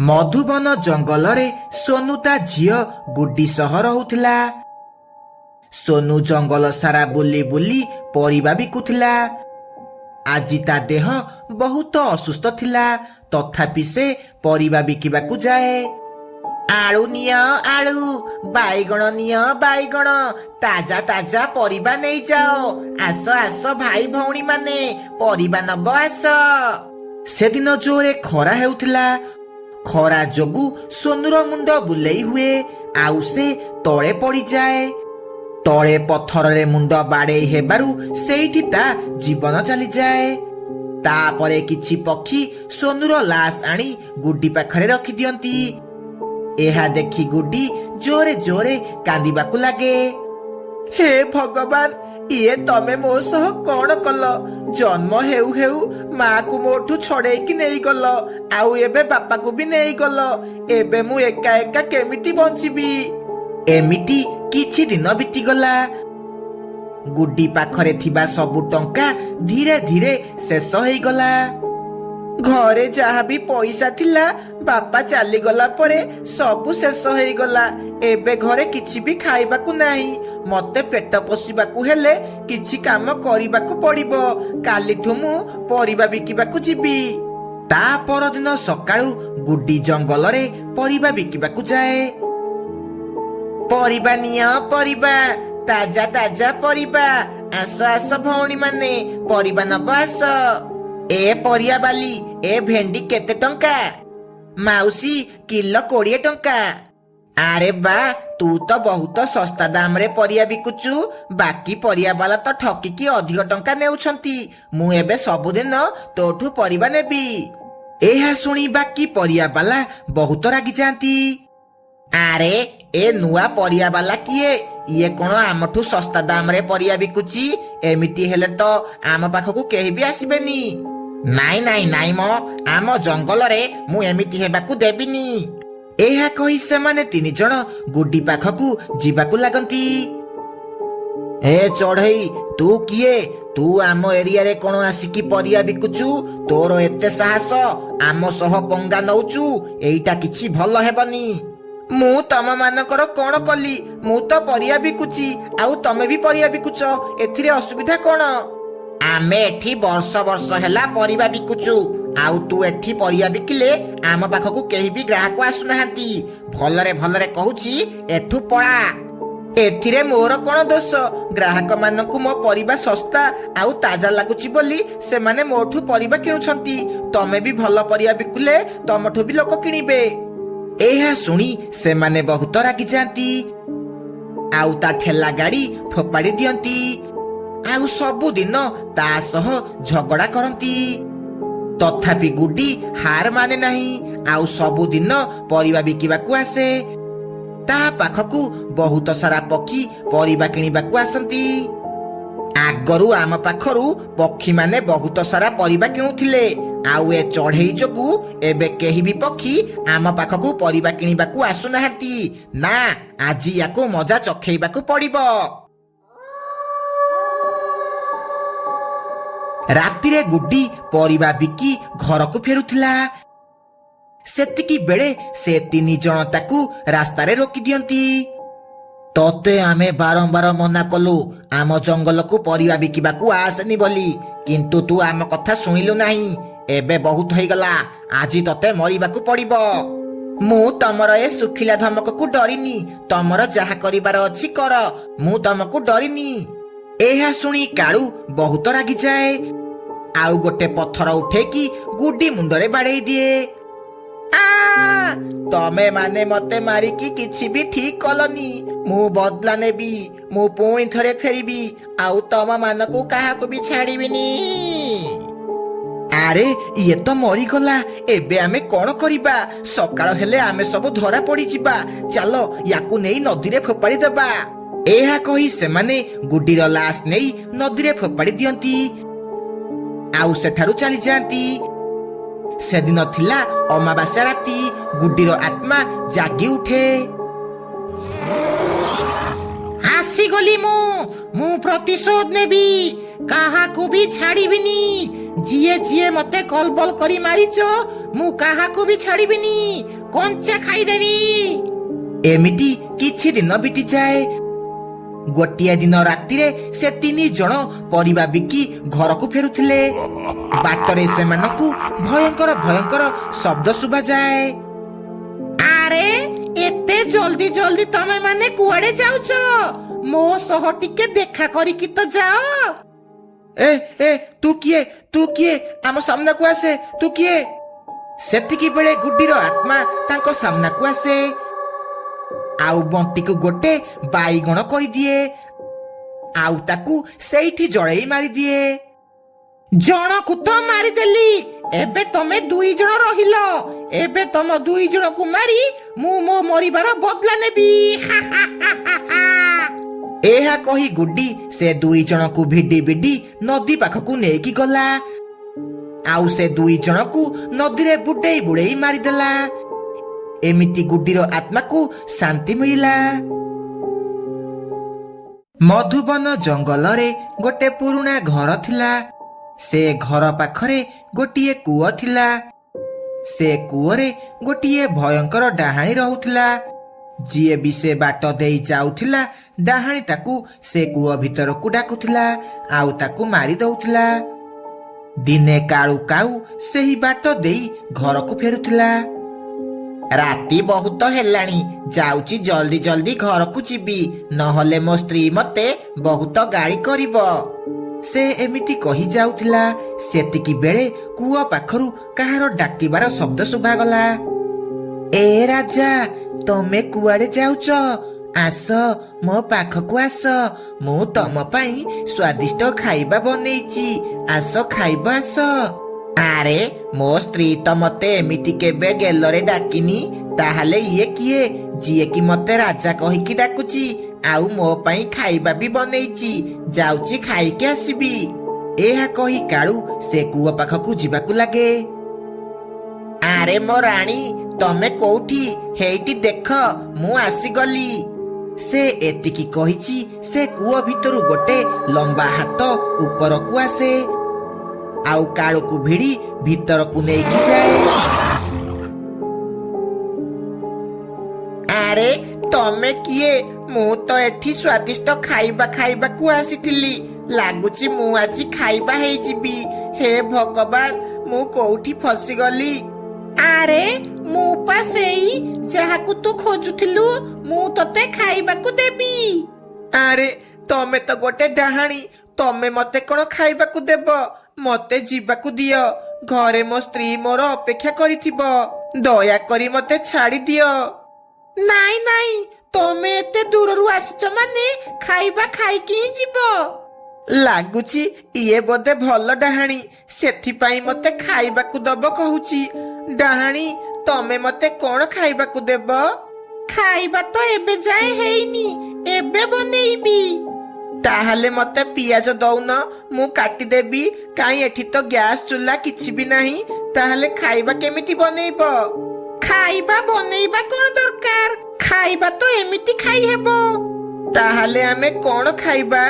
ମଧୁବନ ଜଙ୍ଗଲରେ ସୋନୁ ତା ଝିଅ ଗୁଡି ସହ ରହୁଥିଲା। ସୋନୁ ଜଙ୍ଗଲ ସାରା ବୁଲି ବୁଲି ପରିବା ବିକୁଥିଲା। ଆଜି ତା ଦେହ ବହୁତ ଅସୁସ୍ଥ ଥିଲା, ତଥାପି ସେ ପରିବା ବିକିବାକୁ ଯାଏ। ଆଳୁ ନିଅ ଆଳୁ, ବାଇଗଣ ନିଅ ବାଇଗଣ, ତାଜା ତାଜା ପରିବା ନେଇଯାଅ। ଆସ ଆସ ଭାଇ ଭଉଣୀ ମାନେ, ପରିବା ନବ ଆସ। ସେଦିନ ଜୋରେ ଖରା ହେଉଥିଲା। ଖରା ଯୋଗୁ ସୋନୁର ମୁଣ୍ଡ ବୁଲେଇ ହୁଏ, ଆଉ ସେ ତଳେ ପଡ଼ିଯାଏ। ତଳେ ପଥରରେ ମୁଣ୍ଡ ବାଡ଼େଇ ହେବାରୁ ସେଇଠି ତା ଜୀବନ ଚାଲିଯାଏ। ତାପରେ କିଛି ପକ୍ଷୀ ସୋନୁର ଲାଶ ଆଣି ଗୁଡି ପାଖରେ ରଖିଦିଅନ୍ତି। ଏହା ଦେଖି ଗୁଡି ଜୋରେ ଜୋରେ କାନ୍ଦିବାକୁ ଲାଗେ। ହେ ଭଗବାନ, ଇଏ ତମେ ମୋ ସହ କଣ କଲ? ଜନ୍ମ ହେଉ ହେଉ ମାକୁ ମୋଠୁ ଛଡେଇକି ନେଇଗଲ, ଆଉ ଏବେ ବାପାକୁ ବି ନେଇଗଲ। ଏବେ ମୁଁ ଏକା ଏକା କେମିତି ବଞ୍ଚିବି? ଏମିତି କିଛି ଦିନ ବିତିଗଲା। ଗୁଡି ପାଖରେ ଥିବା ସବୁ ଟଙ୍କା ଧୀରେ ଧୀରେ ଶେଷ ହେଇଗଲା। ଘରେ ଯାହା ବି ପଇସା ଥିଲା, ବାପା ଚାଲିଗଲା ପରେ ସବୁ ଶେଷ ହେଇଗଲା। ଏବେ ଘରେ କିଛି ବି ଖାଇବାକୁ ନାହିଁ। ମତେ ପେଟ ପୋଷିବାକୁ ହେଲେ କିଛି କାମ କରିବାକୁ ପଡିବ। କାଲିଠୁ ମୁଁ ପରିବା ବିକିବାକୁ ଯିବି। ତା ପରଦିନ ସକାଳୁ ଗୁଡି ଜଙ୍ଗଲରେ ପରିବା ବିକିବାକୁ ଯାଏ। ପରିବା ନିଅ ପରିବା, ତାଜା ତାଜା ପରିବା। ଆସ ଆସ ଭଉଣୀ ମାନେ, ପରିବା ନବ ଆସ। ଏ ପରିବା ବାଲି, ଏ ଭେଣ୍ଡି କେତେ ଟଙ୍କା? ମାଉସୀ, କିଲୋ 20 ଟଙ୍କା। ଆରେ ବା, ତୁ ତ ବହୁତ ଶସ୍ତା ଦାମରେ ପରିବା ବିକୁଛୁ। ବାକି ପରିବା ବାଲା ତ ଠକିକି ଅଧିକ ଟଙ୍କା ନେଉଛନ୍ତି। ମୁଁ ଏବେ ସବୁଦିନ ତୋଠୁ ପରିବା ନେବି। ଏହା ଶୁଣି ବାକି ପରିବା ବାଲା ବହୁତ ରାଗିଯାନ୍ତି। ଆରେ ଏ ନୂଆ ପରିବା ବାଲା କିଏ? ଇଏ କଣ ଆମଠୁ ଶସ୍ତା ଦାମରେ ପରିବା ବିକୁଛି? ଏମିତି ହେଲେ ତ ଆମ ପାଖକୁ କେହି ବି ଆସିବେନି। ନାଇଁ ନାଇଁ ନାଇଁ ମ, ଆମ ଜଙ୍ଗଲରେ ମୁଁ ଏମିତି ହେବାକୁ ଦେବିନି। ଏହା କହି ସେମାନେ 3 ଜଣ ଗୁଡି ପାଖକୁ ଯିବାକୁ ଲାଗନ୍ତି। ଏ ଚଢେଇ, ତୁ କିଏ? ତୁ ଆମ ଏରିଆରେ କଣ ଆସିକି ପରିବା ବିକୁଛୁ? ତୋର ଏତେ ସାହସ, ଆମ ସହ ପଙ୍ଗା ନଉଛୁ? ଏଇଟା କିଛି ଭଲ ହେବନି। ମୁଁ ତମ ମାନଙ୍କର କଣ କଲି? ମୁଁ ତ ପରିବା ବିକୁଛି, ଆଉ ତମେ ବି ପରିବା ବିକୁଛ। ଏଥିରେ ଅସୁବିଧା କଣ? ଆମେ ଏଠି ବର୍ଷ ବର୍ଷ ହେଲା ପରିବା ବିକୁଛୁ, ଆଉ ତୁ ଏଠି ପରିବା ବିକିଲେ ଆମ ପାଖକୁ କେହି ବି ଗ୍ରାହକ ଆସୁନାହାନ୍ତି। ଭଲରେ ଭଲରେ କହୁଛି, ଏଠୁ ପଳା। ଏଥିରେ ମୋର କଣ ଦୋଷ? ଗ୍ରାହକ ମାନଙ୍କୁ ମୋ ପରିବା ଶସ୍ତା ଆଉ ତାଜା ଲାଗୁଛି ବୋଲି ସେମାନେ ମୋଠୁ ପରିବା କିଣୁଛନ୍ତି। ତମେ ବି ଭଲ ପରିବା ବିକିଲେ ତମଠୁ ବି ଲୋକ କିଣିବେ। ଏହା ଶୁଣି ସେମାନେ ବହୁତ ରାଗିଯାନ୍ତି, ଆଉ ତା ଠେଲା ଗାଡି ଫୋପାଡ଼ି ଦିଅନ୍ତି, ଆଉ ସବୁଦିନ ତା ସହ ଝଗଡା କରନ୍ତି। ତଥାପି ଗୁଡି ହାର ମାନେ ନାହିଁ, ଆଉ ସବୁଦିନ ପରିବା ବିକିବାକୁ ଆସେ। ତା ପାଖକୁ ବହୁତ ସାରା ପକ୍ଷୀ ପରିବା କିଣିବାକୁ ଆସନ୍ତି। ଆଗରୁ ଆମ ପାଖରୁ ପକ୍ଷୀମାନେ ବହୁତ ସାରା ପରିବା କିଣୁଥିଲେ, ଆଉ ଏ ଚଢେଇ ଯୋଗୁ ଏବେ କେହି ବି ପକ୍ଷୀ ଆମ ପାଖକୁ ପରିବା କିଣିବାକୁ ଆସୁନାହାନ୍ତି। ନା, ଆଜି ୟାକୁ ମଜା ଚଖେଇବାକୁ ପଡିବ। ରାତିରେ ଗୁଡି ପରିବା ବିକି ଘରକୁ ଫେରୁଥିଲା। ସେତିକି ବେଳେ ସେ 3 ଜଣ ତାକୁ ରାସ୍ତାରେ ରୋକି ଦିଅନ୍ତି। ତତେ ଆମେ ବାରମ୍ବାର ମନା କଲୁ ଆମ ଜଙ୍ଗଲକୁ ପରିବା ବିକିବାକୁ ଆସେନି ବୋଲି, କିନ୍ତୁ ତୁ ଆମ କଥା ଶୁଣିଲୁ ନାହିଁ। ଏବେ ବହୁତ ହେଇଗଲା, ଆଜି ତତେ ମରିବାକୁ ପଡିବ। ମୁଁ ତମର ଏ ଶୁଖିଲା ଧମକକୁ ଡରିନି। ତମର ଯାହା କରିବାର ଅଛି କର, ମୁଁ ତମକୁ ଡରିନି। ଏହା ଶୁଣି କାଳୁ ବହୁତ ରାଗିଯାଏ, ଆଉ ଗୋଟେ ପଥର ଉଠେଇକି ଗୁଡି ମୁଣ୍ଡରେ ବାଡେଇ ଦିଏ। ତମେ ମାନେ ମତେ ମାରିକି କିଛି ବି ଠିକ କଲନି। ମୁଁ ବଦଲା ନେବି। ମୁଁ ପୁଣି ଥରେ ଫେରିବି, ଆଉ ତମ ମାନଙ୍କୁ କାହାକୁ ବି ଛାଡିବିନି। ଆରେ ଇଏ ତ ମରିଗଲା, ଏବେ ଆମେ କଣ କରିବା? ସକାଳ ହେଲେ ଆମେ ସବୁ ଧରା ପଡିଯିବା। ଚାଲ ୟାକୁ ନେଇ ନଦୀରେ ଫୋପାଡ଼ି ଦେବା। ଏହା କହି ସେମାନେ ଗୁଡିର ଲାଶ ନେଇ ନଦୀରେ ଫୋପାଡ଼ି ଦିଅନ୍ତି, ଆଉ ସେଠାରୁ ଚାଲିଯାଆନ୍ତି। ସେଦିନ ଥିଲା ଅମାବାସ୍ୟା ରାତି। ଗୁଡିର ଆତ୍ମା ଜାଗି ଉଠେ। ଆସିଗଲି ମୁଁ ପ୍ରତିଶୋଧ ନେବି, କାହାକୁ ବି ଛାଡିବିନି। ଯିଏ ଯିଏ ମତେ କଲ ବଲ କରି ମାରିଛ ମୁଁ କାହାକୁ ବି ଛାଡ଼ିବିନି, କଞ୍ଚା ଖାଇଦେବି। ଏମିତି କିଛି ଦିନ ବିତିଯାଏ। ଗୋଟିଏ ଦିନ ରାତିରେ ସେ 3 ଜଣ ପରିବା ବିକି ଘରକୁ ଫେରୁଥିଲେ। ବାଟରେ ସେମାନଙ୍କୁ ଭୟଙ୍କର ଭୟଙ୍କର ଶବ୍ଦ ଶୁଭାଯାଏ। ଆରେ ଏତେ ଜଲ୍ଦି ଜଲ୍ଦି ତମେ ମାନେ କୁଆଡେ ଯାଉଛ? ମୋ ସହ ଟିକେ ଦେଖା କରିକି ତ ଯାଅ। ଏ ତୁ କିଏ? ଆମ ସାମ୍ନାକୁ ଆସେ, ତୁ କିଏ? ସେତିକି ବେଳେ ଗୁଡିର ଆତ୍ମା ତାଙ୍କ ସାମ୍ନାକୁ ଆସେ ଆଉ ବଣ୍ଟିକୁ ଗୋଟେ ବାଇଗଣ କରିଦିଏ ଆଉ ତାକୁ ସେଇଠି ଜଳେଇ ମାରିଦିଏ। ଜଣକୁ ତ ମାରିଦେଲି, ଏବେ ତମେ 2 ଜଣ ରହିଲ। ଏବେ ତମ 2 ଜଣକୁ ମାରି ମୁଁ ମୋ ମରିବାର ବଦଲା ନେବି। ଏହା କହି ଗୁଡି ସେ 2 ଜଣକୁ ଭିଡି ଭିଡି ନଦୀ ପାଖକୁ ନେଇକି ଗଲା ଆଉ ସେ 2 ଜଣକୁ ନଦୀରେ ବୁଡେଇ ବୁଡେଇ ମାରିଦେଲା। ଏମିତି ଗୁଡିର ଆତ୍ମାକୁ ଶାନ୍ତି ମିଳିଲା। ମଧୁବନ ଜଙ୍ଗଲରେ ଗୋଟେ ପୁରୁଣା ଘର ଥିଲା। ସେ ଘର ପାଖରେ ଗୋଟିଏ କୂଅ ଥିଲା। ସେ କୂଅରେ ଗୋଟିଏ ଭୟଙ୍କର ଡାହାଣୀ ରହୁଥିଲା। ଯିଏ ବି ସେ ବାଟ ଦେଇ ଯାଉଥିଲା ଡାହାଣୀ ତାକୁ ସେ କୂଅ ଭିତରକୁ ଡାକୁଥିଲା ଆଉ ତାକୁ ମାରି ଦଉଥିଲା। ଦିନେ କାଳୁ କାଉ ସେହି ବାଟ ଦେଇ ଘରକୁ ଫେରୁଥିଲା। ରାତି ବହୁତ ହେଲାଣି, ଯାଉଛି ଜଲ୍ଦି ଜଲ୍ଦି ଘରକୁ ଯିବି, ନହେଲେ ମୋ ସ୍ତ୍ରୀ ମତେ ବହୁତ ଗାଳି କରିବ। ସେ ଏମିତି କହି ଯାଉଥିଲା। ସେତିକି ବେଳେ କୂଅ ପାଖରୁ କାହାର ଡାକିବାର ଶବ୍ଦ ଶୁଭାଗଲା। ଏ ରାଜା, ତମେ କୁଆଡେ ଯାଉଛ? ଆସ, ମୋ ପାଖକୁ ଆସ, ମୁଁ ତମ ପାଇଁ ସ୍ୱାଦିଷ୍ଟ ଖାଇବା ବନେଇଛି, ଆସ ଖାଇବ ଆସ। ଆରେ ମୋ ସ୍ତ୍ରୀ ତ ମତେ ଏମିତି କେବେ ଗେଲରେ ଡାକିନି, ତାହେଲେ ଇଏ କିଏ ଯିଏକି ମତେ ରାଜା କହିକି ଡାକୁଛି ଆଉ ମୋ ପାଇଁ ଖାଇବା ବି ବନେଇଛି, ଯାଉଛି ଖାଇକି ଆସିବି। ଏହା କହି କାଳୁ ସେ କୂଅ ପାଖକୁ ଯିବାକୁ ଲାଗେ। ଆରେ ମୋ ରାଣୀ, ତମେ କୋଉଠି? ହେଇଟି ଦେଖ, ମୁଁ ଆସିଗଲି। ସେ ଏତିକି କହିଛି ସେ କୂଅ ଭିତରୁ ଗୋଟେ ଲମ୍ବା ହାତ ଉପରକୁ ଆସେ ଆଉ କାଳୁକୁ ଭିଡି ଭିତରକୁ ନେଇକି ଯାଏ। ଆରେ ତମେ କିଏ? ମୁଁ ତ ଏଠି ସ୍ୱାଦିଷ୍ଟ ଖାଇବାକୁ ଆସିଥିଲି, ଲାଗୁଛି ମୁଁ ଆଜି ଖାଇବା ହେଇଯିବି। ହେ ଭଗବାନ, ମୁଁ କୋଉଠି ଫସିଗଲି? ଆରେ ମୁଁ ପା ସେଇ ଯାହାକୁ ତୁ ଖୋଜୁଥିଲୁ, ମୁଁ ତତେ ଖାଇବାକୁ ଦେବି। ଆରେ ତମେ ତ ଗୋଟେ ଡାହାଣୀ, ତମେ ମତେ କଣ ଖାଇବାକୁ ଦେବ? ମତେ ଯିବାକୁ ଦିଅ, ଘରେ ମୋ ସ୍ତ୍ରୀ ମୋର ଅପେକ୍ଷା କରିଥିବ, ଦୟାକରି ମତେ ଛାଡି ଦିଅ। ନାଇଁ ନାଇଁ, ତମେ ଏତେ ଦୂରରୁ ଆସିଛ ମାନେ ଖାଇବା ଖାଇକି ହିଁ ଯିବ। ଲାଗୁଛି ଇଏ ବୋଧେ ଭଲ ଡାହାଣୀ, ସେଥିପାଇଁ ମତେ ଖାଇବାକୁ ଦବ କହୁଛି। ଡାହାଣୀ, ତମେ ମତେ କଣ ଖାଇବାକୁ ଦେବ? ଖାଇବା ତ ଏବେ ଯାଏ ହେଇନି, ଏବେ ବନେଇବି। ତାହେଲେ ମତେ ପିଆଜ ଦଉନ, ମୁଁ କାଟିଦେବି। କାଇଁ ଏଠି ତ ଗ୍ୟାସ ଚୁଲା କିଛି ବି ନାହିଁ, ତାହେଲେ ଖାଇବା କେମିତି ବନେଇବ? ଖାଇବା ବନେଇବା କଣ ଦରକାର, ଖାଇବା ତ ଏମିତି ଖାଇହେବ। ତାହେଲେ ଆମେ କଣ ଖାଇବା?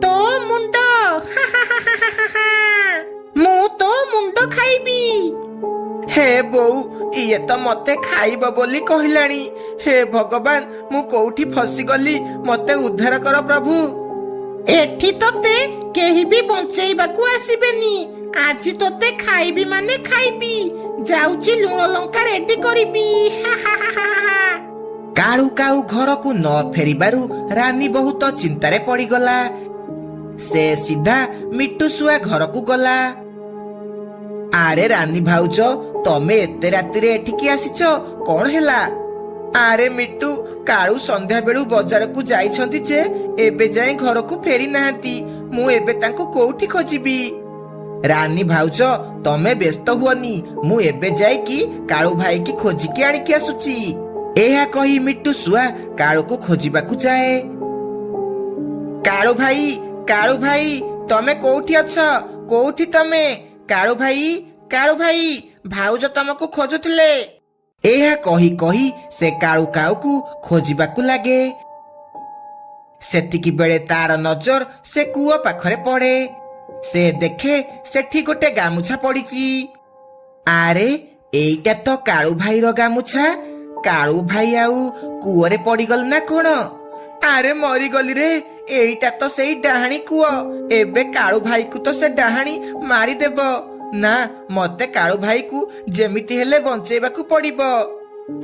ତୋ ମୁଣ୍ଡ। ମୁଁ ତୋ ମୁଣ୍ଡ ଖାଇବି। ହେ ବୋଉ, ଇଏ ତ ମତେ ଖାଇବ ବୋଲି କହିଲାଣି। ହେ ଭଗବାନ, ମୁଁ କୋଉଠି ଫସିଗଲି, ମତେ ଉଦ୍ଧାର କର ପ୍ରଭୁ। ଏଠି ତତେ କେହି ବି ବଞ୍ଚେଇବାକୁ ଆସିବେନି, ଆଜି ତତେ ଖାଇବି ମାନେ ଖାଇବି। ଯାଉଛି ଲୁଣ ଲଙ୍କା ରେଡି କରିବି। କାଳୁ କାଉ ଘରକୁ ନ ଫେରିବାରୁ ରାନୀ ବହୁତ ଚିନ୍ତାରେ ପଡିଗଲା। ସେ ସିଧା ମିଟୁ ଶୁଆ ଘରକୁ ଗଲା। ଆରେ ରାନୀ ଭାଉଜ, ତମେ ଏତେ ରାତିରେ ଏଠିକି ଆସିଛ, କଣ ହେଲା? ଆରେ ମିଟୁ, କାଳୁ ସନ୍ଧ୍ୟା ବେଳୁ ବଜାରକୁ ଯାଇଛନ୍ତି ଯେ ଏବେ ଯାଏ ଘରକୁ ଫେରି ନାହାନ୍ତି, ମୁଁ ଏବେ ତାଙ୍କୁ କୋଉଠି ଖୋଜିବି? ରାନୀ ଭାଉଜ, ତମେ ବ୍ୟସ୍ତ ହୁଅନି, ମୁଁ ଏବେ ଯାଇକି କାଳୁ ଭାଇକି ଖୋଜିକି ଆଣିକି ଆସୁଛି। ଏହା କହି ମିଟୁ ଶୁଆ କାଳୁକୁ ଖୋଜିବାକୁ ଯାଏ। କାଳୁ ଭାଇ, ତମେ କୋଉଠି ଅଛ? କୋଉଠି ତମେ? କାଳୁ ଭାଇ, ଭାଉଜ ତମକୁ ଖୋଜୁଥିଲେ। ଏହା କହି କହି ସେ କାଳୁ କାଉକୁ ଖୋଜିବାକୁ ଲାଗେ। ସେତିକି ବେଳେ ତାର ନଜର ସେ କୂଅ ପାଖରେ ପଡେ। ସେ ଦେଖେ ସେଠି ଗୋଟେ ଗାମୁଛା ପଡିଛି। ଆରେ ଏଇଟା ତ କାଳୁ ଭାଇର ଗାମୁଛା। କାଳୁ ଭାଇ ଆଉ କୂଅରେ ପଡିଗଲ ନା କଣ? ଆରେ ମରିଗଲି ରେ। ଏଇଟା ତ ସେଇ ଡାହାଣୀ କୂଅ। ଏବେ କାଳୁ ଭାଇକୁ ତ ସେ ଡାହାଣୀ ମାରିଦେବ। ନା, ମତେ କାଳୁ ଭାଇକୁ ଯେମିତି ହେଲେ ବଞ୍ଚେଇବାକୁ ପଡିବ।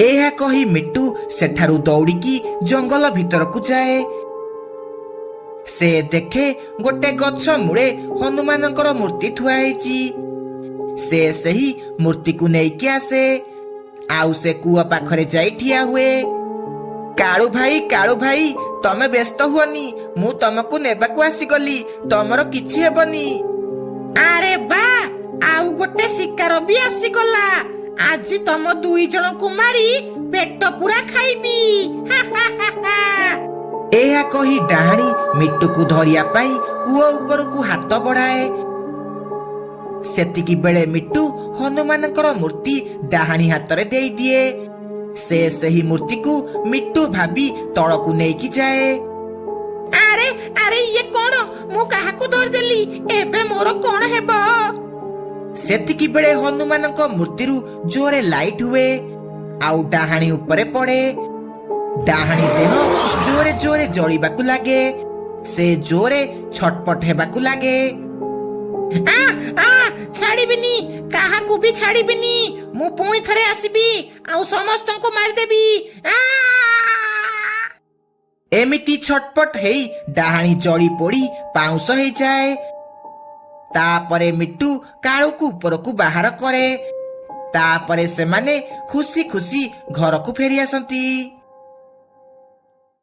ଏହା କହି ମିଟୁ ସେଠାରୁ ଦୌଡ଼ିକି ଜଙ୍ଗଲ ଭିତରକୁ ଯାଏ। ସେ ଦେଖେ ଗୋଟେ ଗଛ ମୂଳେ ହନୁମାନଙ୍କର ମୂର୍ତ୍ତି ଥୁଆ ହେଇଛି। ସେ ସେହି ମୂର୍ତ୍ତିକୁ ନେଇକି ଆସେ। ଆଉ ସେ କୂଅ ପାଖରେ ଯାଇ ଠିଆ ହୁଏ। କାଳୁ ଭାଇ ତମେ ବ୍ୟସ୍ତ ହୁଅନି, ମୁଁ ତମକୁ ନେବାକୁ ଆସିଗଲି। ତମର କିଛି ହେବନି। ଆରେ ବା, ଆଉ ଗୋଟେ ଶିକାର ବି ଆସିଗଲା। ଆଜି ତମ ଦୁଇ ଜଣଙ୍କୁ ମାରି ପେଟ ପୁରା ଖାଇବି। ଏହା କହି ଡାହାଣୀ ମିଟୁକୁ ଧରିବା ପାଇଁ କୂଅ ଉପରକୁ ହାତ ବଢାଏ। ସେତିକି ବେଳେ ମିଟୁ ହନୁମାନଙ୍କର ମୂର୍ତ୍ତି ଡାହାଣୀ ହାତରେ ଦେଇଦିଏ। ସେ ସେହି ମୂର୍ତ୍ତିକୁ ମିଟୁ ଭାବି ତଳକୁ ନେଇକି ଯାଏ। ଆରେ ଆରେ ଇଏ କଣ? ମୁଁ କାହାକୁ ଧରିଦେଲି? ଏବେ ମୋର କଣ ହେବ? ସେତିକି ବେଳେ ହନୁମାନଙ୍କ ମୂର୍ତ୍ତିରୁ ଜୋରେ ଲାଇଟ୍ ହୁଏ ଆଉ ଡାହାଣୀ ଉପରେ ପଡେ। ଡାହାଣୀ ଦେହ ଜୋରେ ଜୋରେ ଜଳିବାକୁ ଲାଗେ। ସେ ଜୋରେ ଛଟପଟ ହେବାକୁ ଲାଗେ। ଛାଡ଼ିବିନି, କାହାକୁ ବି ଛାଡ଼ିବିନି। ମୁଁ ପୁଣି ଥରେ ଆସିବି ଆଉ ସମସ୍ତଙ୍କୁ ମାରିଦେବି। ଏମିତି ଛଟପଟ ହେଇ ଡାହାଣୀ ଜଳି ପୋଡ଼ି ପାଉଁଶ ହେଇଯାଏ। ତାପରେ ମିଟୁ କାଳୁକୁ ଉପରକୁ ବାହାର କରେ। ତାପରେ ସେମାନେ ଖୁସି ଖୁସି ଘରକୁ ଫେରି ଆସନ୍ତି।